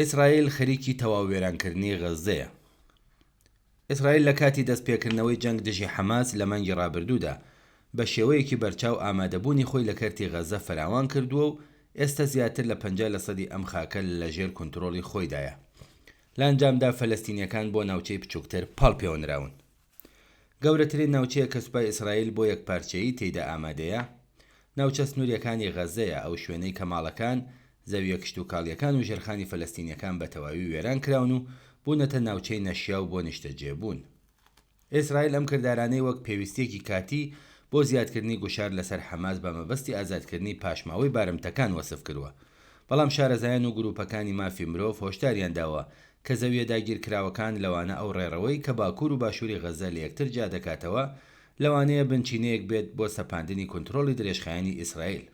ئیسرائیل خەریکی تەواو وێرانکردنی غەزەیە. ئیسرائیل لە کاتی دەستپێکردنەوەی جەنگ دژی حەماس لە مانگی ڕابردوودا بە شێوەیەکی بەرچاو ئامادەبوونی خۆی لە کەرتی غەزە فراوان کردووە و ئێستا زیاتر لە 50% ئەم خاکە لەژێر کۆنتڕۆڵی خۆیدایە. لە ئەنجامدا فەلەستینیەکان بۆ ناوچەی بچووکتر پاڵپێوەنراون. گەورەترین ناوچەیە کە سوپای ئیسرائیل بۆ یەکپارچەیی تێیدا ئامادەیە ناوچە سنووریەکانی غەزەیە، ئەو شوێنەی کە ماڵەکان، زەویە کشتوکاڵیەکان و ژێرخانی فەلەستینیەکان بە تەواوی وێران کراون و بوونەتە ناوچەی نەشیاو بۆ نیشتەجێبوون. ئیسرائیل ئەم کردارانەی وەک پێویستیەکی کاتی بۆ زیادکردنی گوشار لەسەر حەماس بە مەبەستی ئازادکردنی پاشماوەی بارمتەکان وەسف کردووە، بەڵام شارەزایان و گروپەکانی مافی مرۆڤ هۆشداریان داوە کە زەویە داگیرکراوەکان لەوانە ئەو ڕێڕەوەی کە باکوور و باشووری غەزە لە یەکتر جا دەکاتەوە لەوانەیە بنچینەیەک بێت بۆ سەپاندنی کۆنتڕۆڵی درێژخایەنی ئیسرائیل.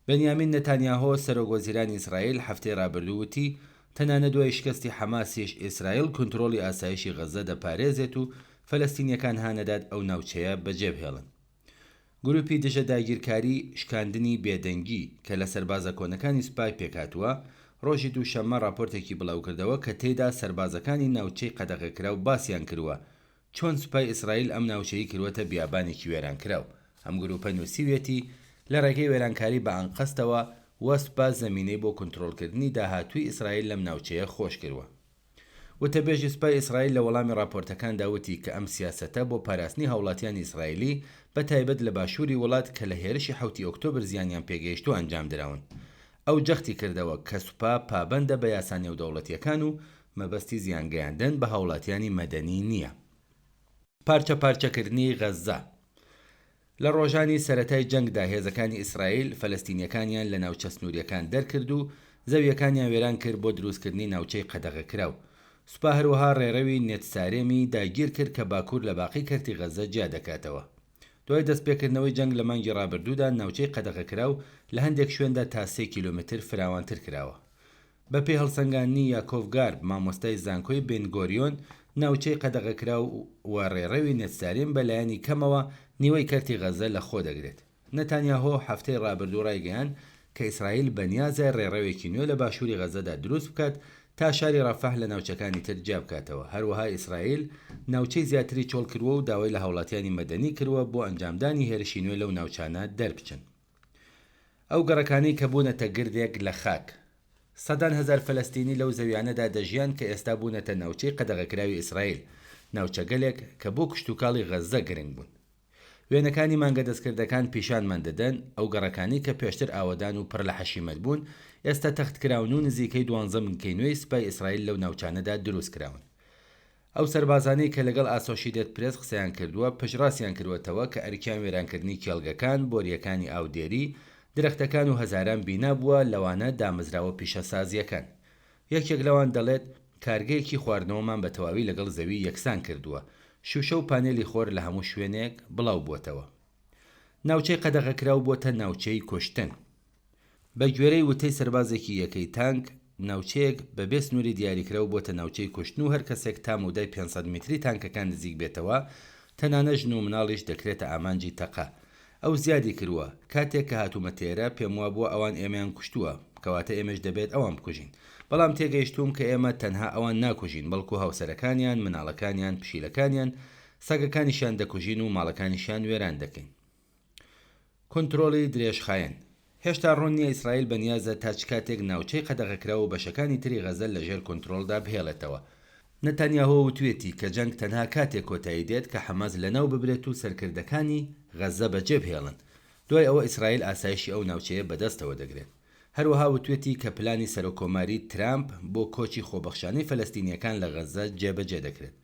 بەنیامین نەتانیاهۆ سەرۆکوەزیرانی ئیسرائیل هەفتەی ڕابردوو وتی تەنانەت دوای شکستی حەماسیش ئیسرائیل کۆنتڕۆڵی ئاسایشی غەزە دەپارێزێت و فەلەستینیەکان هانەدات ئەو ناوچەیە بەجێبهێڵن. گروپی دژە داگیرکاری شکاندنی بێدەنگی کە لە سەربازە کۆنەکانی سوپای پێکاتووە ڕۆژی دووشەممە راپۆرتێکی بڵاو کردەوە کە تێیدا سەربازەکانی ناوچەی قەدەغەکراو باسییان کردووە چۆن سوپای ئیسرائیل ئەم ناوچەی کردوەتە بیابانێکی وێرانکراو. ئەم گروپە نووسیوێتی لە ڕێگەی وێرانکاری بە ئەنقەستەوە وەسپا زەمینەی بۆ کۆنتڕۆڵکردنی داهاتووی ئیسرائیل لەم ناوچەیە خۆش کردووە. وتەبێژی سوپای ئیسرائیل لە وەڵامی راپۆرتەکان داوتی کە ئەم سیاسەتە بۆ پاراستنی هاوڵاتیانی ئیسرائیلی بە تایبەت لە باشووری وڵات کە لە هێرشی 7 ئۆکتۆبر زیانیان پێگەیشت و ئەنجام دراون. ئەو جەختی کردەوە کە سوپا پابەندە بە یاسا نێودەوڵەتیەکان و مەبەستی زیانگەیاندن بە هاوڵاتیانی مەدەنی نییە. پارچە پارچەکردنی غەزە. لە ڕۆژانی سەرەتای جەنگدا هێزەکانی ئیسرائیل فەلەستینیەکانیان لە ناوچە سنووریەکان دەرکرد و زەویەکانیان وێران کرد بۆ دروستکردنی ناوچەی قەدەغەکراو. سوپا هەروەها ڕێڕەوی نێتسارێمی داگیر کرد کە باکوور لە باقی کەرتی غەزە جیا دەکاتەوە. دوای دەستپێکردنەوەی جەنگ لە مانگی ڕابردوودا ناوچەی قەدەغەکراو لە هەندێک شوێندا تا 3 کیلۆمتر فراوانتر کراوە. بە پێی هەڵسەنگاندنی یاکۆڤگارب مامۆستای زانکۆی بێنگۆریۆن ناوچەی قەدەغەکراو و ڕێڕەوی نێتسارێم بەلایەنی کەمەوە نیوەی کەرتی غەزە لە خۆ دەگرێت. نەتانیاهۆ هەفتەی ڕابردوو ڕایگەیاند کە ئیسرائیل بەنیازە ڕێڕەوێکی نوێ لە باشووری غەزەدا دروست بکات تا شاری ڕەفەح لە ناوچەکانی تر جیا بکاتەوە. هەروەها ئیسرائیل ناوچەی زیاتری چۆڵ کردووە و داوای لە هاوڵاتیانی مەدەنی کردووە بۆ ئەنجامدانی هێرشی نوێ لەو ناوچانە دەربچن. ئەو گەڕەکانەی کە بوونەتە گردێک لە خاک. سەدان هەزار فەلەستینی لەو زەویانەدا دەژیان کە ئێستا بوونەتە ناوچەی قەدەغەکراوی ئیسرائیل، ناوچە گەلێک کە بۆ کشتوکاڵی غەزە گرنگ بوون. وێنەکانی مانگە دەستکردەکان پیشانمان دەدەن ئەو گەڕەکانی کە پێشتر ئاوەدان و پڕ لە حەشیمەت بوون ئێستا تەختکراون و نزیکەی 12 بنکەی نوێی سوپای ئیسرائیل لەو ناوچانەدا دروست کراون. ئەو سەربازانەی کە لەگەڵ ئاسۆشیدێت پرێس قسەیان کردووە پشڕاستیان کردوەتەوە کە ئەرکیان وێرانکردنی کێڵگەکان، بۆریەکانی ئاودێری، درەختەکان و هەزاران بینا بووە لەوانە دامەزراوە پیشەسازیەکان. یەکێک لەوان دەڵێت کارگەیەکی خواردنەوەمان بە تەواوی لەگەڵ زەوی یەکسان کردووە. شوشە و پانێلی خۆر لە هەموو شوێنێک بڵاو بووەتەوە. ناوچەی قەدەغەکراو بۆتە ناوچەی کوشتن. بە گوێرەی وتەی سەربازێکی یەکەی تانک، ناوچەیەک بەبێ سنووری دیاریکراو بۆتە ناوچەی کوشتن و هەر کەسێک تا مودای 500 متری تانکەکان نزیک بێتەوە تەنانە ژن و مناڵیش دەکرێتە ئامانجی تەقا. ئەو زیادی کردووە کاتێک کە هاتوومە تێرە پێم وابووە ئەوان ئێمەیان کوشتووە، کەواتە ئێمەش دەبێت ئەوان بکوژین، بەڵام تێگەیشتوم کە ئێمە تەنها ئەوان ناکوژین بەڵکو هاوسەرەکانیان، مناڵەکانیان، پشیلەکانیان، سەگەکانیشیان دەکوژین و ماڵەکانیشیان وێران دەکەین. کۆنتڕۆڵی درێژخایەن. هێشتا ڕوون نییە ئیسرائیل بەنیازە تا چ کاتێک ناوچەی قەدەغەکراو و بەشەکانی تری غەزە لەژێر کۆنتڕۆڵدا بهێڵێتەوە. نەتانیاهۆ وتوێتی کە جەنگ تەنها کاتێک کۆتایی دێت کە حەماس لەناو ببرێت و سەرکردەکانی غەزە بەجێبهێڵن. دوای ئەوە ئیسرائیل ئاسایشی ئەو ناوچەیە بەدەستەوە دەگرێت. هەروەها وتوێتی کە پلانی سەرۆکۆماری ترامپ بۆ کۆچی خۆبەخشانەی فەلەستینیەکان لە غەزە جێبەجێ دەکرێت.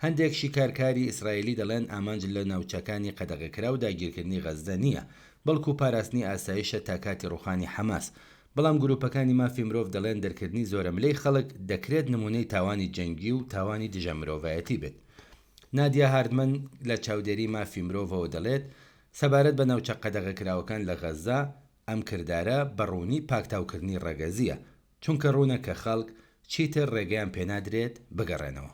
هەندێک شیکارکاری ئیسرائیلی دەڵێن ئامانج لە ناوچەکانی قەدەغەکراو داگیرکردنی غەزە نییە، بەڵکو پاراستنی ئاسایشە تا کاتی ڕوخانی حەماس. بەڵام گروپەکانی مافی مرۆڤ دەڵێن دەرکردنی زۆرەملەی خەڵک دەکرێت نمونەی تاوانی جەنگی و تاوانی دژە مرۆڤایەتی بێت. نادیا هاردمەن لە چاودێری مافی مرۆڤەوە دەڵێت سەبارەت بە ناوچە قەدەغەکراوەکان لە غەزە ئەم کردارە بەڕوونی پاکتاوکردنی ڕەگەزیە، چونکە ڕوونە کە خەڵک چیتر ڕێگەیان پێنادرێت بگەڕێنەوە.